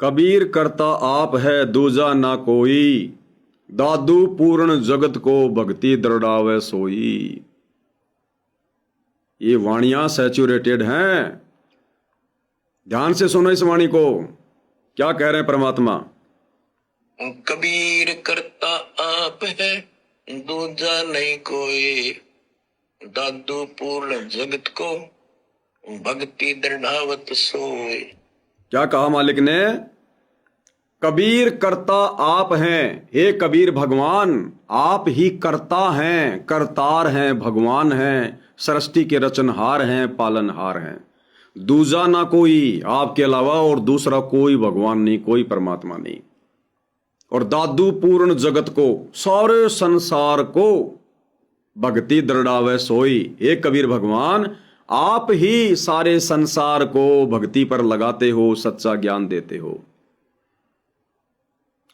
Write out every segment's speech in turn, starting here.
कबीर करता आप है दूजा ना कोई, दादू पूर्ण जगत को भक्ति दृढ़ावे सोई। ये वाणियां सैचुरेटेड हैं। ध्यान से सुनो इस वाणी को। क्या कह रहे हैं परमात्मा? कबीर करता आप है दूजा नहीं कोई, दादू पूर्ण जगत को भक्ति दृढ़ावत सोए। क्या कहा मालिक ने? कबीर करता आप हैं। हे कबीर भगवान, आप ही करता हैं, करतार हैं, भगवान हैं, सृष्टि के रचनहार हैं, पालनहार हैं। दूजा ना कोई, आपके अलावा और दूसरा कोई भगवान नहीं, कोई परमात्मा नहीं। और दादू पूर्ण जगत को, सारे संसार को भक्ति दृढ़ावे सोई। हे कबीर भगवान, आप ही सारे संसार को भक्ति पर लगाते हो, सच्चा ज्ञान देते हो।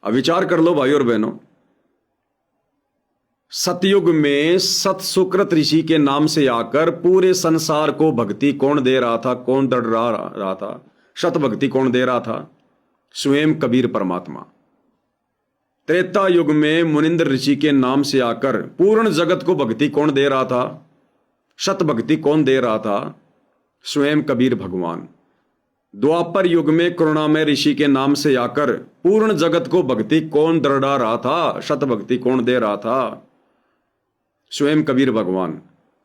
अब विचार कर लो भाई और बहनों, सतयुग में सत सुकृत ऋषि के नाम से आकर पूरे संसार को भक्ति कौन दे रहा था, कौन दृढ़ा रहा था? शत भक्ति कौन दे रहा था? स्वयं कबीर परमात्मा। त्रेता युग में मुनिंद्र ऋषि के नाम से आकर पूर्ण जगत को भक्ति कौन दे रहा था? शत भक्ति कौन दे रहा था? स्वयं कबीर भगवान। द्वापर युग में करुणामय ऋषि के नाम से आकर पूर्ण जगत को भक्ति कौन दृढ़ा रहा था? शत भक्ति कौन दे रहा था? स्वयं कबीर भगवान।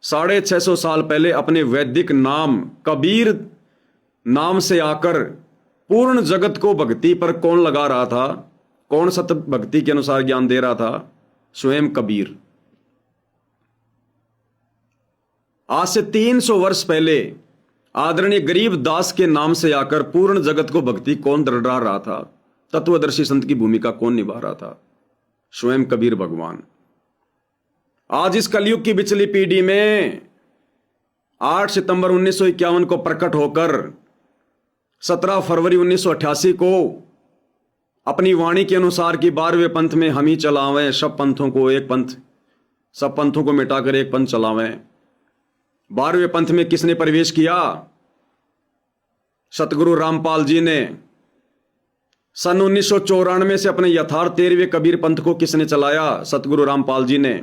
650 साल पहले अपने वैदिक नाम कबीर नाम से आकर पूर्ण जगत को भक्ति पर कौन लगा रहा था? कौन सत भक्ति के अनुसार ज्ञान दे रहा था? स्वयं कबीर। आज से 300 वर्ष पहले आदरणीय गरीब दास के नाम से आकर पूर्ण जगत को भक्ति कौन दृढ़ा रहा था? तत्वदर्शी संत की भूमिका कौन निभा रहा था? स्वयं कबीर भगवान। आज इस कलयुग की बिचली पीढ़ी में 8 सितंबर 1951 को प्रकट होकर 17 फरवरी 1988 को अपनी वाणी के अनुसार कि 12वें पंथ में हम ही चलावें, सब पंथों को एक पंथ, सब पंथों को मिटाकर एक पंथ चलावें। 12वें पंथ में किसने प्रवेश किया? सतगुरु रामपाल जी ने। सन 1994 से अपने यथार्थ 13वें कबीर पंथ को किसने चलाया? सतगुरु रामपाल जी ने।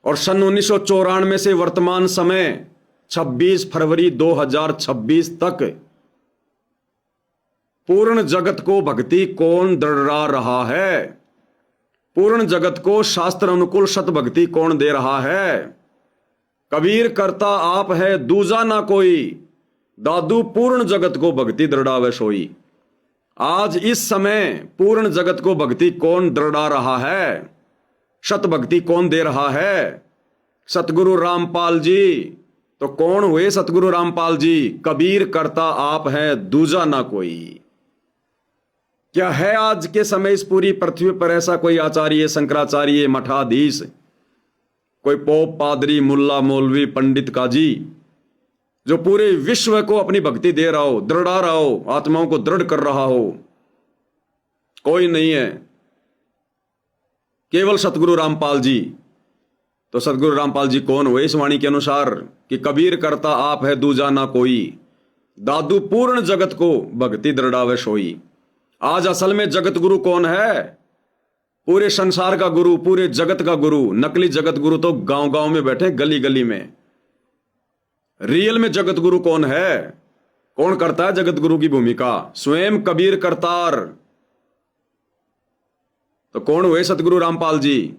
और सन 1994 से वर्तमान समय 26 फरवरी 2026 तक पूर्ण जगत को भक्ति कौन दृढ़ा रहा है? पूर्ण जगत को शास्त्र अनुकूल शत भक्ति कौन दे रहा है? कबीर करता आप है दूजा ना कोई, दादू पूर्ण जगत को भक्ति दृढ़ावे सोई। आज इस समय पूर्ण जगत को भक्ति कौन दृढ़ा रहा है? शत भक्ति कौन दे रहा है? सतगुरु रामपाल जी। तो कौन हुए सतगुरु रामपाल जी? कबीर करता आप है दूजा ना कोई। क्या है आज के समय इस पूरी पृथ्वी पर ऐसा कोई आचार्य, शंकराचार्य, मठाधीश, कोई पोप, पादरी, मुल्ला, मौलवी, पंडित, काजी जो पूरे विश्व को अपनी भक्ति दे रहा हो, दृढ़ा रहा हो, आत्माओं को दृढ़ कर रहा हो? कोई नहीं है, केवल सतगुरु रामपाल जी। तो सतगुरु रामपाल जी कौन हुए इस वाणी के अनुसार कि कबीर करता आप है दूजा ना कोई, दादू पूर्ण जगत को भक्ति दृढ़ावे सोई। आज असल में जगत गुरु कौन है? पूरे संसार का गुरु, पूरे जगत का गुरु। नकली जगत गुरु तो गांव गांव में बैठे, गली गली में। रियल में जगत गुरु कौन है? कौन करता है जगत गुरु की भूमिका? स्वयं कबीर करतार। तो कौन हुए सतगुरु रामपाल जी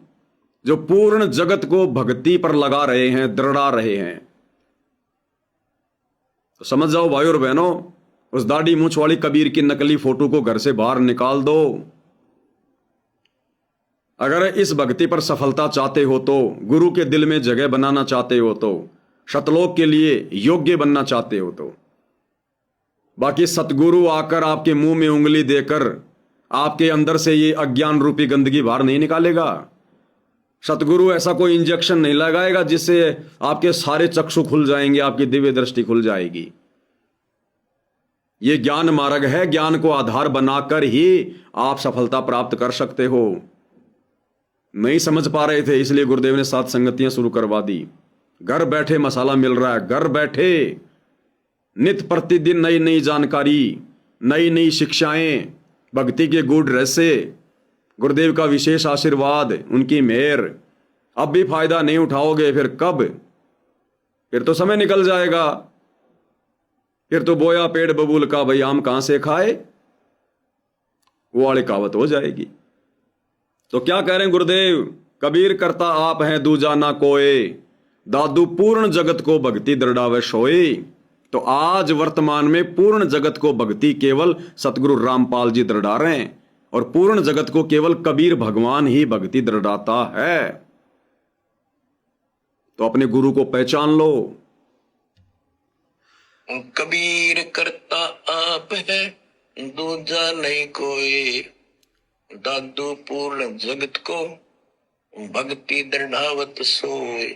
जो पूर्ण जगत को भक्ति पर लगा रहे हैं, दृढ़ा रहे हैं? तो समझ जाओ भाई और बहनों, उस दाढ़ी मूंछ वाली कबीर की नकली फोटो को घर से बाहर निकाल दो। अगर इस भक्ति पर सफलता चाहते हो तो, गुरु के दिल में जगह बनाना चाहते हो तो, शतलोक के लिए योग्य बनना चाहते हो तो, बाकी सतगुरु आकर आपके मुंह में उंगली देकर आपके अंदर से ये अज्ञान रूपी गंदगी बाहर नहीं निकालेगा। सतगुरु ऐसा कोई इंजेक्शन नहीं लगाएगा जिससे आपके सारे चक्षु खुल जाएंगे, आपकी दिव्य दृष्टि खुल जाएगी। ये ज्ञान मार्ग है, ज्ञान को आधार बनाकर ही आप सफलता प्राप्त कर सकते हो। नहीं समझ पा रहे थे, इसलिए गुरुदेव ने 7 संगतियां शुरू करवा दी। घर बैठे मसाला मिल रहा है, घर बैठे नित प्रतिदिन नई नई जानकारी, नई नई शिक्षाएं, भक्ति के गूढ़ रहस्य, गुरुदेव का विशेष आशीर्वाद, उनकी मेहर। अब भी फायदा नहीं उठाओगे फिर कब? फिर तो समय निकल जाएगा, फिर तो बोया पेड़ बबूल का भाई आम कहां से खाए, वो वाली कहावत हो जाएगी। तो क्या कह रहे हैं गुरुदेव? कबीर करता आप हैं दूजा ना कोई, दादू पूर्ण जगत को भक्ति दृढ़ावे सोई। तो आज वर्तमान में पूर्ण जगत को भक्ति केवल सतगुरु रामपाल जी दृढ़ा रहे हैं, और पूर्ण जगत को केवल कबीर भगवान ही भक्ति दृढ़ाता है। तो अपने गुरु को पहचान लो। कबीर करता आप है दूजा नहीं कोई, दादू पूर्ण जगत को भक्ति दृढ़ावत सोई।